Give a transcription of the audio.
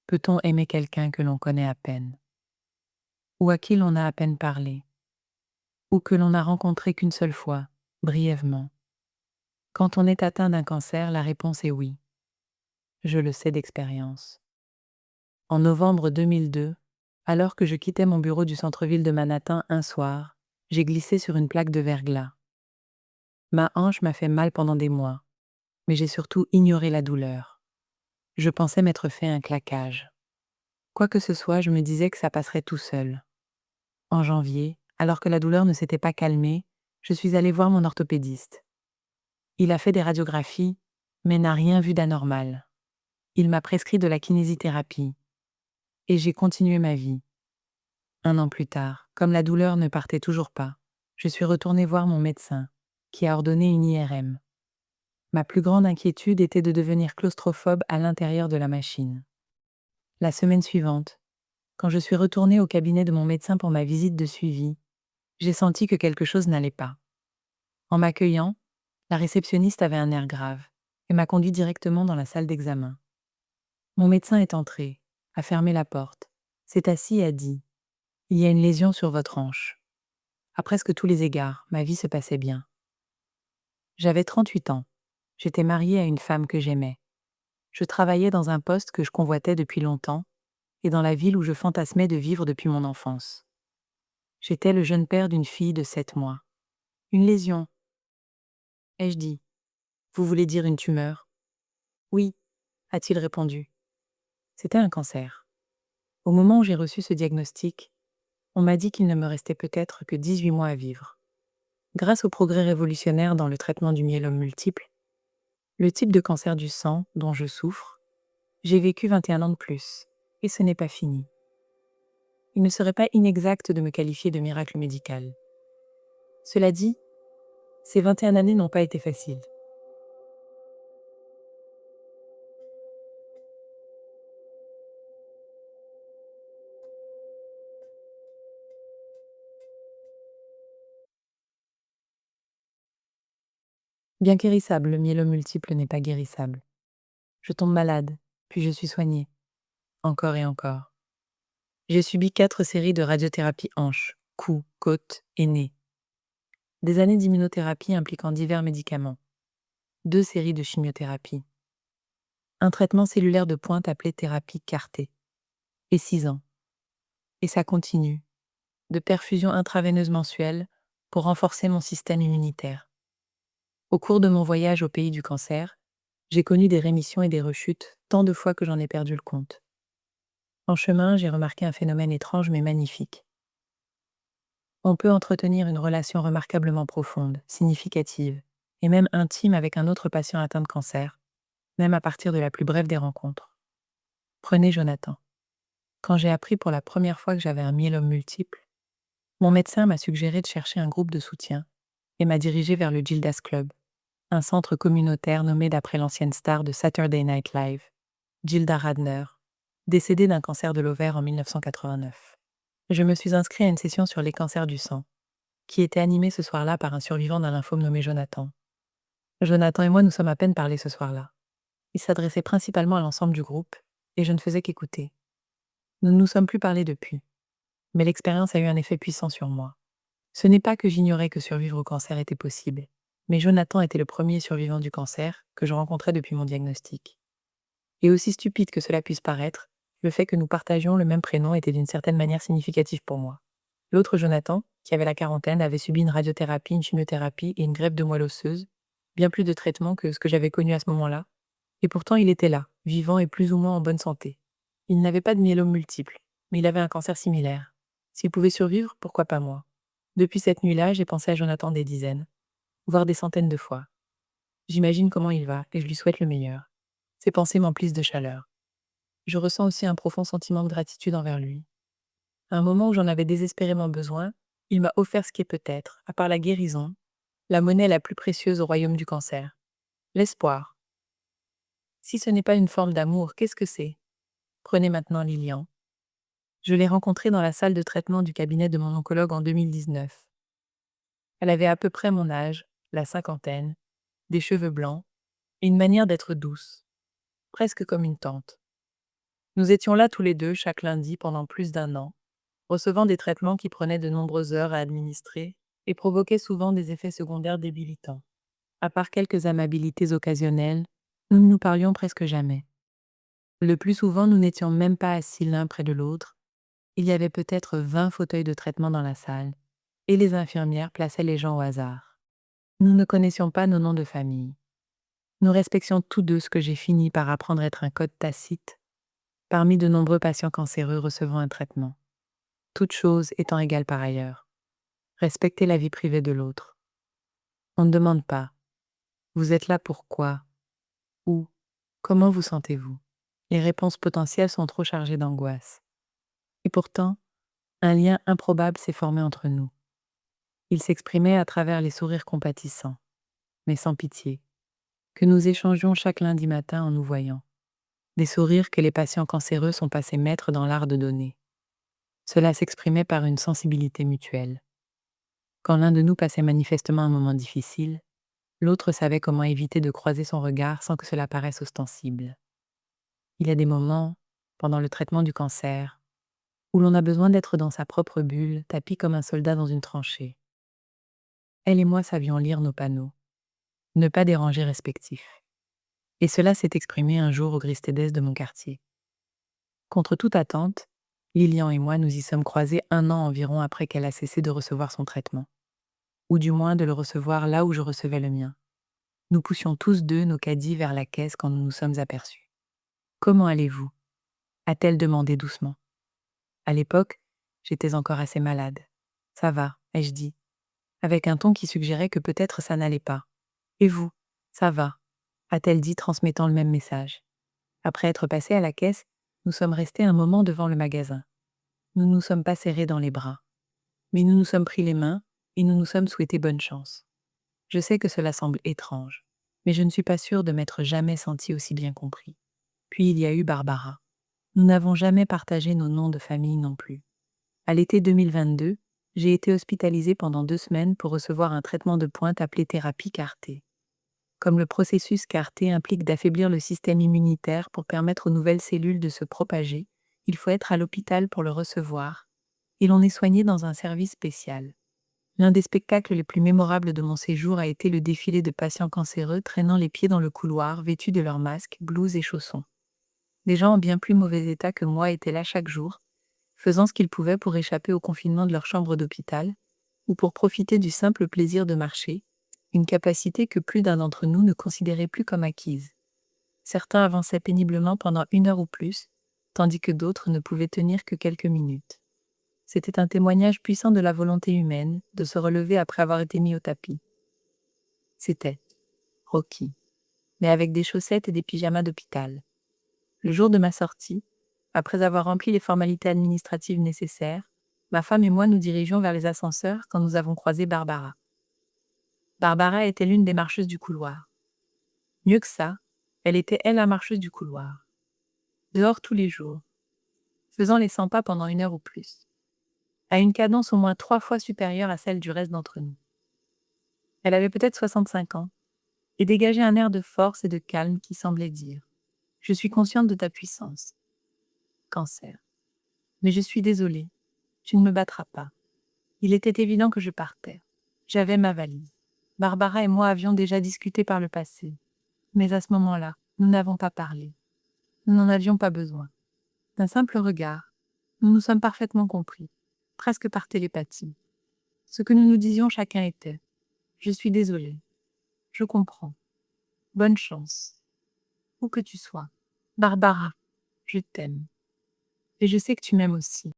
Peut-on aimer quelqu'un que l'on connaît à peine, ou à qui l'on a à peine parlé, ou que l'on n'a rencontré qu'une seule fois, brièvement? Quand on est atteint d'un cancer, la réponse est oui. Je le sais d'expérience. En novembre 2002, alors que je quittais mon bureau du centre-ville de Manhattan un soir, j'ai glissé sur une plaque de verglas. Ma hanche m'a fait mal pendant des mois, mais j'ai surtout ignoré la douleur. Je pensais m'être fait un claquage. Quoi que ce soit, je me disais que ça passerait tout seul. En janvier, alors que la douleur ne s'était pas calmée, je suis allée voir mon orthopédiste. Il a fait des radiographies, mais n'a rien vu d'anormal. Il m'a prescrit de la kinésithérapie. Et j'ai continué ma vie. 1 an plus tard, comme la douleur ne partait toujours pas, je suis retournée voir mon médecin, qui a ordonné une IRM. Ma plus grande inquiétude était de devenir claustrophobe à l'intérieur de la machine. La semaine suivante, quand je suis retournée au cabinet de mon médecin pour ma visite de suivi, j'ai senti que quelque chose n'allait pas. En m'accueillant, la réceptionniste avait un air grave et m'a conduit directement dans la salle d'examen. Mon médecin est entré, a fermé la porte, s'est assis et a dit « Il y a une lésion sur votre hanche ». À presque tous les égards, ma vie se passait bien. J'avais 38 ans. J'étais mariée à une femme que j'aimais. Je travaillais dans un poste que je convoitais depuis longtemps et dans la ville où je fantasmais de vivre depuis mon enfance. J'étais le jeune père d'une fille de 7 mois. Une lésion, ai-je dit. Vous voulez dire une tumeur? Oui, a-t-il répondu. C'était un cancer. Au moment où j'ai reçu ce diagnostic, on m'a dit qu'il ne me restait peut-être que 18 mois à vivre. Grâce aux progrès révolutionnaires dans le traitement du myélome multiple, le type de cancer du sang dont je souffre, j'ai vécu 21 ans de plus, et ce n'est pas fini. Il ne serait pas inexact de me qualifier de miracle médical. Cela dit, ces 21 années n'ont pas été faciles. Bien qu'hérissable, le myélome multiple n'est pas guérissable. Je tombe malade, puis je suis soignée. Encore et encore. J'ai subi 4 séries de radiothérapie hanche, cou, côte et nez. Des années d'immunothérapie impliquant divers médicaments. 2 séries de chimiothérapie. Un traitement cellulaire de pointe appelé thérapie CAR-T. Et 6 ans. Et ça continue. De perfusions intraveineuses mensuelles pour renforcer mon système immunitaire. Au cours de mon voyage au pays du cancer, j'ai connu des rémissions et des rechutes tant de fois que j'en ai perdu le compte. En chemin, j'ai remarqué un phénomène étrange mais magnifique. On peut entretenir une relation remarquablement profonde, significative, et même intime avec un autre patient atteint de cancer, même à partir de la plus brève des rencontres. Prenez Jonathan. Quand j'ai appris pour la première fois que j'avais un myélome multiple, mon médecin m'a suggéré de chercher un groupe de soutien et m'a dirigé vers le Gildas Club, un centre communautaire nommé d'après l'ancienne star de Saturday Night Live, Gilda Radner, décédée d'un cancer de l'ovaire en 1989. Je me suis inscrit à une session sur les cancers du sang, qui était animée ce soir-là par un survivant d'un lymphome nommé Jonathan. Jonathan et moi nous sommes à peine parlé ce soir-là. Il s'adressait principalement à l'ensemble du groupe, et je ne faisais qu'écouter. Nous ne nous sommes plus parlé depuis, mais l'expérience a eu un effet puissant sur moi. Ce n'est pas que j'ignorais que survivre au cancer était possible, mais Jonathan était le premier survivant du cancer que je rencontrais depuis mon diagnostic. Et aussi stupide que cela puisse paraître, le fait que nous partagions le même prénom était d'une certaine manière significatif pour moi. L'autre Jonathan, qui avait la quarantaine, avait subi une radiothérapie, une chimiothérapie et une greffe de moelle osseuse, bien plus de traitements que ce que j'avais connu à ce moment-là, et pourtant il était là, vivant et plus ou moins en bonne santé. Il n'avait pas de myélome multiple, mais il avait un cancer similaire. S'il pouvait survivre, pourquoi pas moi? Depuis cette nuit-là, j'ai pensé à Jonathan des dizaines, voire des centaines de fois. J'imagine comment il va et je lui souhaite le meilleur. Ses pensées m'emplissent de chaleur. Je ressens aussi un profond sentiment de gratitude envers lui. À un moment où j'en avais désespérément besoin, il m'a offert ce qui est peut-être, à part la guérison, la monnaie la plus précieuse au royaume du cancer. L'espoir. Si ce n'est pas une forme d'amour, qu'est-ce que c'est? Prenez maintenant Lilian. Je l'ai rencontrée dans la salle de traitement du cabinet de mon oncologue en 2019. Elle avait à peu près mon âge, la cinquantaine, des cheveux blancs, et une manière d'être douce, presque comme une tante. Nous étions là tous les deux chaque lundi pendant plus d'un an, recevant des traitements qui prenaient de nombreuses heures à administrer et provoquaient souvent des effets secondaires débilitants. À part quelques amabilités occasionnelles, nous ne nous parlions presque jamais. Le plus souvent, nous n'étions même pas assis l'un près de l'autre. Il y avait peut-être 20 fauteuils de traitement dans la salle, et les infirmières plaçaient les gens au hasard. Nous ne connaissions pas nos noms de famille. Nous respections tous deux ce que j'ai fini par apprendre à être un code tacite, parmi de nombreux patients cancéreux recevant un traitement. Toute chose étant égale par ailleurs. Respecter la vie privée de l'autre. On ne demande pas. Vous êtes là pourquoi? Ou comment vous sentez-vous? Les réponses potentielles sont trop chargées d'angoisse. Et pourtant, un lien improbable s'est formé entre nous. Il s'exprimait à travers les sourires compatissants, mais sans pitié, que nous échangions chaque lundi matin en nous voyant. Des sourires que les patients cancéreux sont passés maîtres dans l'art de donner. Cela s'exprimait par une sensibilité mutuelle. Quand l'un de nous passait manifestement un moment difficile, l'autre savait comment éviter de croiser son regard sans que cela paraisse ostensible. Il y a des moments, pendant le traitement du cancer, où l'on a besoin d'être dans sa propre bulle, tapi comme un soldat dans une tranchée. Elle et moi savions lire nos panneaux, ne pas déranger respectifs. Et cela s'est exprimé un jour au Gristedes de mon quartier. Contre toute attente, Lilian et moi nous y sommes croisés un an environ après qu'elle a cessé de recevoir son traitement, ou du moins de le recevoir là où je recevais le mien. Nous poussions tous deux nos caddies vers la caisse quand nous nous sommes aperçus. « Comment allez-vous » a-t-elle demandé doucement. À l'époque, j'étais encore assez malade. « Ça va » ai-je dit, avec un ton qui suggérait que peut-être ça n'allait pas. « Et vous ?»« Ça va » a-t-elle dit transmettant le même message. Après être passés à la caisse, nous sommes restés un moment devant le magasin. Nous ne nous sommes pas serrés dans les bras. Mais nous nous sommes pris les mains et nous nous sommes souhaités bonne chance. Je sais que cela semble étrange, mais je ne suis pas sûre de m'être jamais sentie aussi bien compris. Puis il y a eu Barbara. Nous n'avons jamais partagé nos noms de famille non plus. À l'été 2022, j'ai été hospitalisée pendant 2 semaines pour recevoir un traitement de pointe appelé thérapie CAR-T. Comme le processus CAR-T implique d'affaiblir le système immunitaire pour permettre aux nouvelles cellules de se propager, il faut être à l'hôpital pour le recevoir, et l'on est soigné dans un service spécial. L'un des spectacles les plus mémorables de mon séjour a été le défilé de patients cancéreux traînant les pieds dans le couloir, vêtus de leurs masques, blouses et chaussons. Des gens en bien plus mauvais état que moi étaient là chaque jour, faisant ce qu'ils pouvaient pour échapper au confinement de leur chambre d'hôpital, ou pour profiter du simple plaisir de marcher, une capacité que plus d'un d'entre nous ne considérait plus comme acquise. Certains avançaient péniblement pendant 1 heure ou plus, tandis que d'autres ne pouvaient tenir que quelques minutes. C'était un témoignage puissant de la volonté humaine de se relever après avoir été mis au tapis. C'était Rocky, mais avec des chaussettes et des pyjamas d'hôpital. Le jour de ma sortie, après avoir rempli les formalités administratives nécessaires, ma femme et moi nous dirigeons vers les ascenseurs quand nous avons croisé Barbara. Barbara était l'une des marcheuses du couloir. Mieux que ça, elle était elle la marcheuse du couloir. Dehors tous les jours, faisant les 100 pas pendant 1 heure ou plus, à une cadence au moins 3 fois supérieure à celle du reste d'entre nous. Elle avait peut-être 65 ans, et dégageait un air de force et de calme qui semblait dire « Je suis consciente de ta puissance. Cancer. Mais je suis désolée, tu ne me battras pas. » Il était évident que je partais. J'avais ma valise. Barbara et moi avions déjà discuté par le passé. Mais à ce moment-là, nous n'avons pas parlé. Nous n'en avions pas besoin. D'un simple regard, nous nous sommes parfaitement compris, presque par télépathie. Ce que nous nous disions chacun était « Je suis désolée. Je comprends. Bonne chance. Où que tu sois. Barbara, je t'aime. Et je sais que tu m'aimes aussi. »